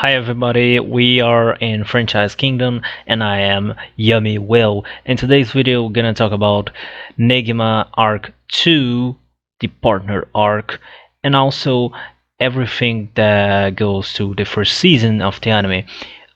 Hi everybody, we are in Franchise Kingdom and I am YamiWill. In today's video we're gonna talk about Negima Arc 2, the partner arc, and also everything that goes to the first season of the anime.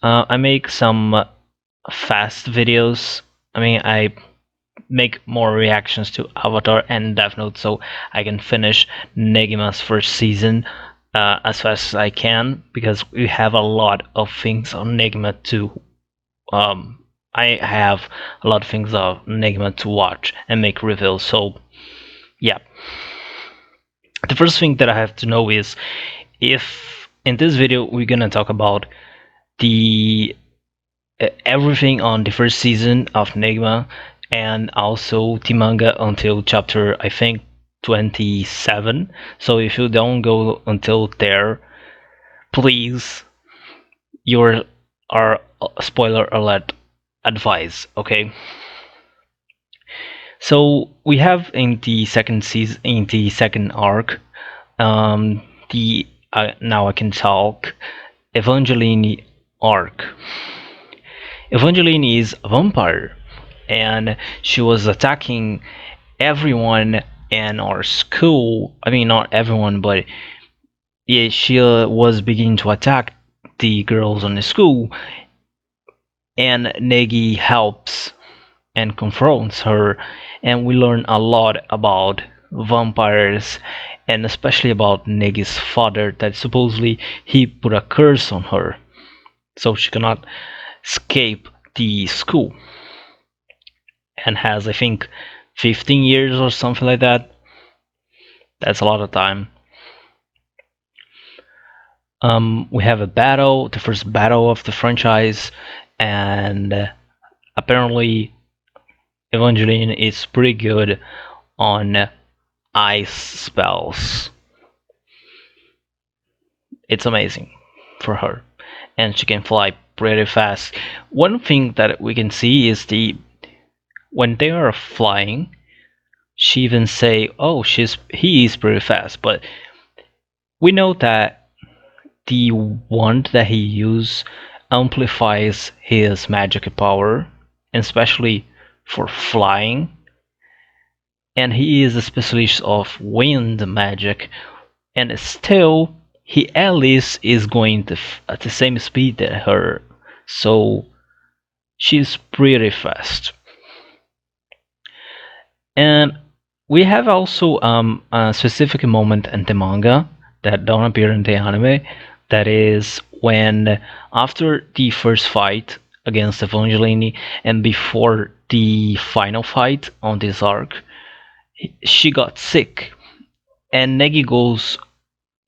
I make some fast videos. I make more reactions to Avatar and Death Note so I can finish Negima's first season as fast as I can because we have a lot of things on Negima to I have a lot of things on Negima to watch and make reviews. So yeah, the first thing that I have to know is if in this video we're gonna talk about the everything on the first season of Negima and also the manga until chapter I think 27. So if you don't go until there, please, you are spoiler alert advice. Okay. So we have in the second season, in the second arc, the now I can talk Evangeline arc. Evangeline is a vampire, and she was attacking everyone in our school. I mean, not everyone, but yeah, she was beginning to attack the girls on the school, and Negi helps and confronts her, and we learn a lot about vampires, and especially about Negi's father, that supposedly he put a curse on her, so she cannot escape the school, and has I think 15 years or something like that. That's a lot of time. We have a battle, the first battle of the franchise, and apparently Evangeline is pretty good on ice spells. It's amazing for her, and she can fly pretty fast. One thing that we can see is the when they are flying, she even say, "Oh, he is pretty fast," but we know that the wand that he uses amplifies his magic power, especially for flying. And he is a specialist of wind magic, and still he at least is going at the same speed as her, so she's pretty fast. And we have also a specific moment in the manga that don't appear in the anime. That is when after the first fight against Evangeline and before the final fight on this arc, she got sick, and Negi goes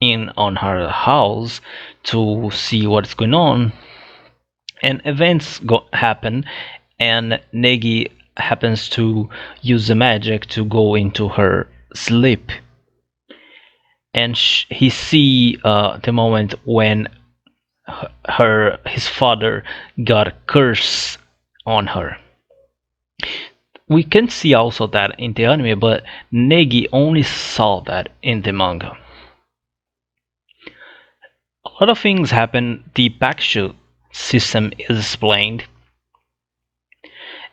in on her house to see what's going on, and events happen, and Negi happens to use the magic to go into her sleep, and he see the moment when his father got a curse on her. We can see also that in the anime, but Negi only saw that in the manga. A lot of things happen. The backshoot system is explained,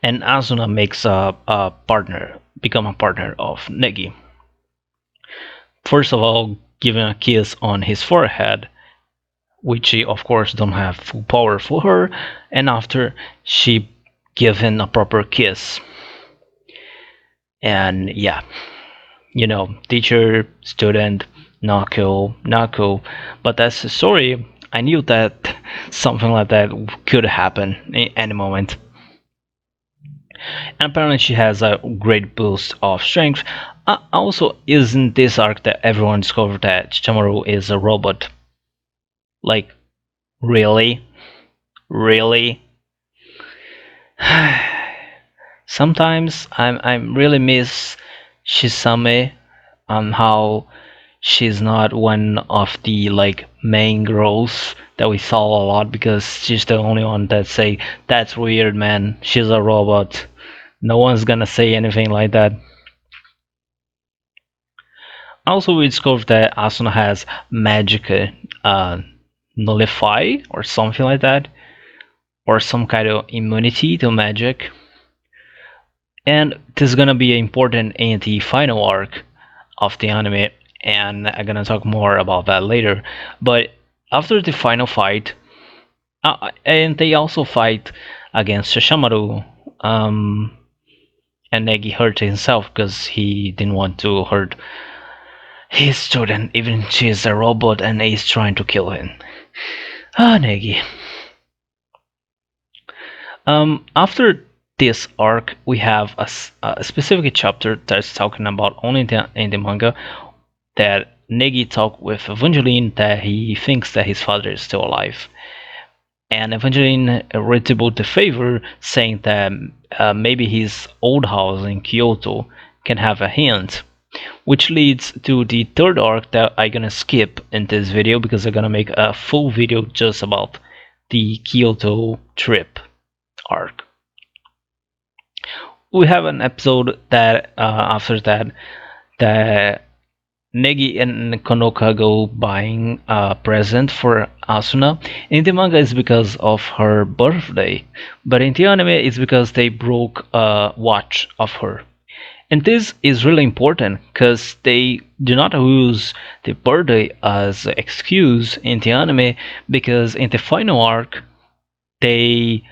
and Asuna makes a partner, become a partner of Negi. First of all, giving a kiss on his forehead, which she of course don't have full power for her, and after she give him a proper kiss. And yeah, teacher, student, not cool, not cool. But that's the story. I knew that something like that could happen in any moment. And apparently she has a great boost of strength. Also, isn't this arc that everyone discovered that Chamaru is a robot? Like, really? Really? Sometimes I'm really miss Shisame on how she's not one of the like main girls that we saw a lot, because she's the only one that say that's weird, man, she's a robot. No one's gonna say anything like that. Also, we discovered that Asuna has magic nullify or something like that, or some kind of immunity to magic. And this is gonna be important in the final arc of the anime, and I'm gonna talk more about that later. But after the final fight, and they also fight against Shishamaru, and Negi hurt himself because he didn't want to hurt his student, even she's a robot and he's trying to kill him. Ah, Negi. After this arc, we have a specific chapter that's talking about only in the manga that Negi talked with Evangeline that he thinks that his father is still alive. And Evangeline retributed the favor, saying that maybe his old house in Kyoto can have a hint, which leads to the third arc that I'm gonna skip in this video because I'm gonna make a full video just about the Kyoto trip arc. We have an episode that after that Negi and Konoka go buying a present for Asuna. In the manga, it's because of her birthday, but in the anime, it's because they broke a watch of her. And this is really important because they do not use the birthday as an excuse in the anime, because in the final arc, they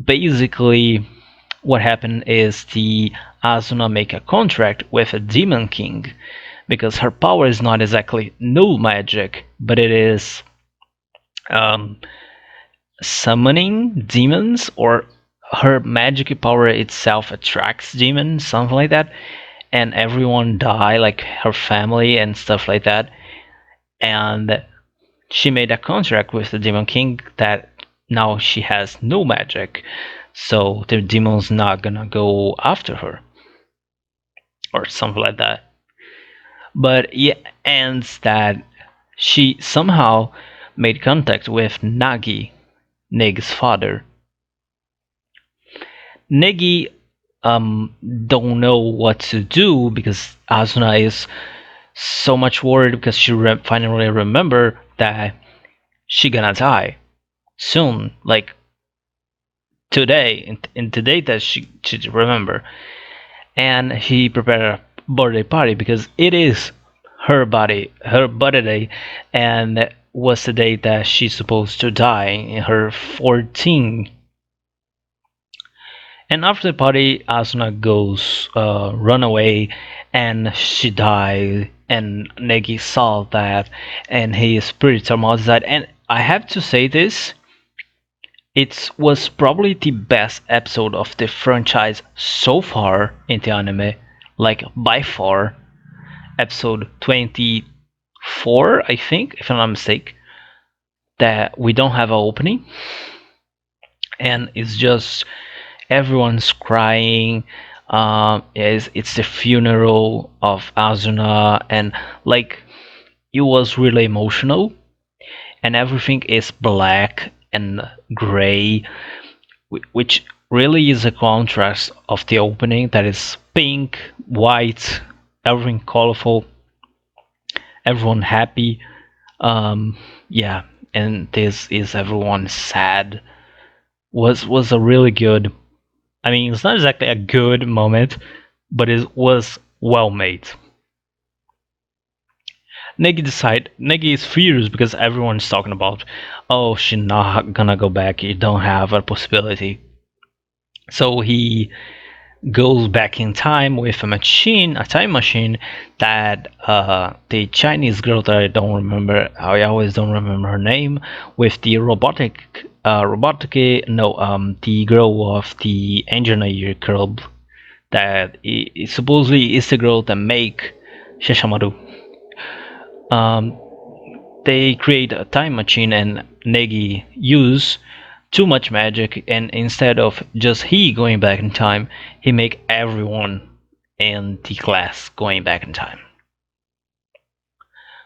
basically, what happened is the Asuna make a contract with a demon king, because her power is not exactly null magic, but it is um, summoning demons, or her magic power itself attracts demons, something like that, and everyone die, like her family and stuff like that. And she made a contract with the demon king that now she has no magic, so the demon's not gonna go after her or something like that. But it ends that she somehow made contact with Negi's father. Negi don't know what to do because Asuna is so much worried because she finally remember that she gonna die soon, like today, in today that she remember. And he prepared a birthday party because it is her birthday, and was the day that she's supposed to die in her 14. And after the party, Asuna goes run away, and she died. And Negi saw that, and he is pretty traumatized. And I have to say this: it was probably the best episode of the franchise so far in the anime, like by far. Episode 24, I think, if I'm not mistaken, that we don't have an opening, and it's just everyone's crying. It's the funeral of Azuna, and like it was really emotional, and everything is black and gray, which really is a contrast of the opening that is pink, white, everything colorful, everyone happy. Yeah, and this is everyone sad. Was a really good. I mean, it's not exactly a good moment, but it was well made. Negi is furious because everyone's talking about, oh, she's not gonna go back. You don't have a possibility. So he goes back in time with a time machine that the Chinese girl that I don't remember, I always don't remember her name, with the the girl of the engineer club that supposedly is the girl that make Shishamaru. Um, they create a time machine and Negi use too much magic, and instead of just he going back in time, he make everyone in the class going back in time,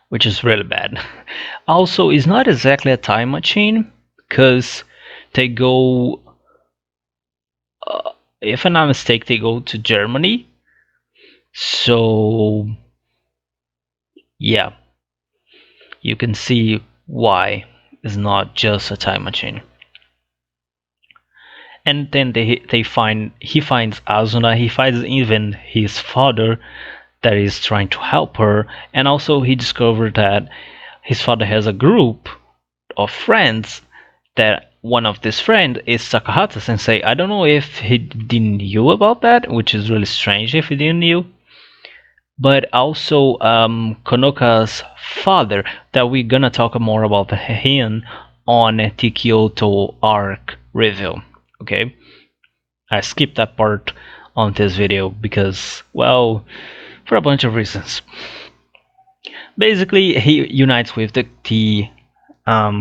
which is really bad. Also, it's not exactly a time machine because they go, if I'm not mistaken, they go to Germany. So yeah, you can see why. is not just a time machine. And then he finds Asuna, he finds even his father that is trying to help her, and also he discovered that his father has a group of friends, that one of this friend is Takahata Sensei. I don't know if he didn't knew about that, which is really strange if he didn't knew. But also Konoka's father, that we're gonna talk more about him on the Kyoto arc review. Okay, I skipped that part on this video because, well, for a bunch of reasons. Basically, he unites with the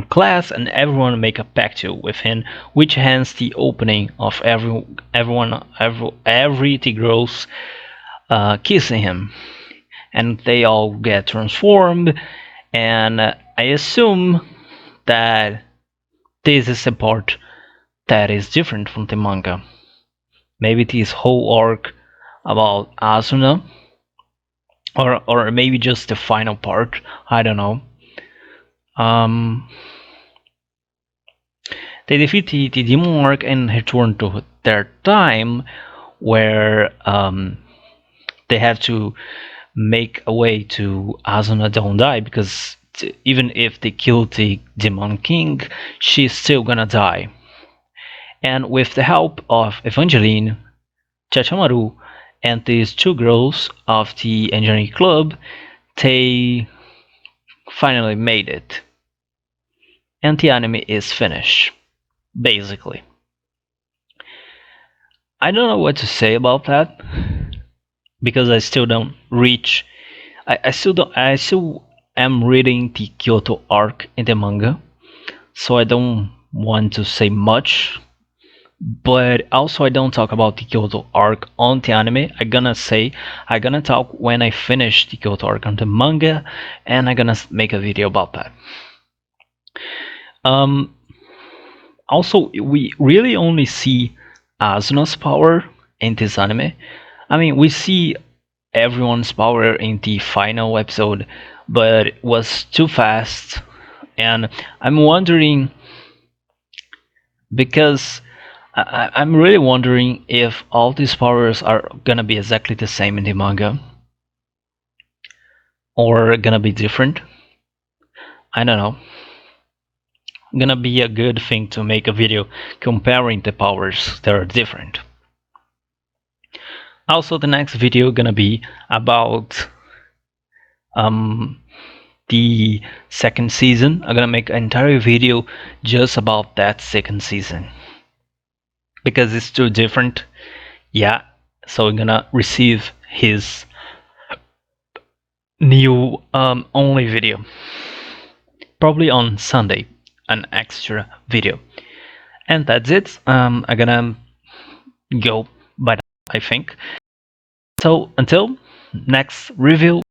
class, and everyone make a pact with him, which hence the opening of every Tigros kissing him, and they all get transformed. And I assume that this is a part that is different from the manga. Maybe this whole arc about Asuna, or maybe just the final part. I don't know. They defeat the demon arc and return to their time, where they have to make a way to Asuna don't die, because even if they kill the demon king, she's still gonna die. And with the help of Evangeline, Chachamaru, and these two girls of the engineering club, they finally made it. And the anime is finished, basically. I don't know what to say about that, because I still don't reach. I still don't. I still am reading the Kyoto arc in the manga, so I don't want to say much. But also, I don't talk about the Kyoto arc on the anime. I'm gonna talk when I finish the Kyoto arc on the manga, and I'm gonna make a video about that. Also, we really only see Asuna's power in this anime. I mean, we see everyone's power in the final episode, but it was too fast. And I'm wondering, because I'm really wondering if all these powers are gonna be exactly the same in the manga, or gonna be different. I don't know. Gonna be a good thing to make a video comparing the powers that are different. Also, the next video gonna be about the second season. I'm gonna make an entire video just about that second season, because it's too different. Yeah, so I'm gonna receive his new only video, probably on Sunday, an extra video. And that's it. I'm gonna go by, I think. So until next review.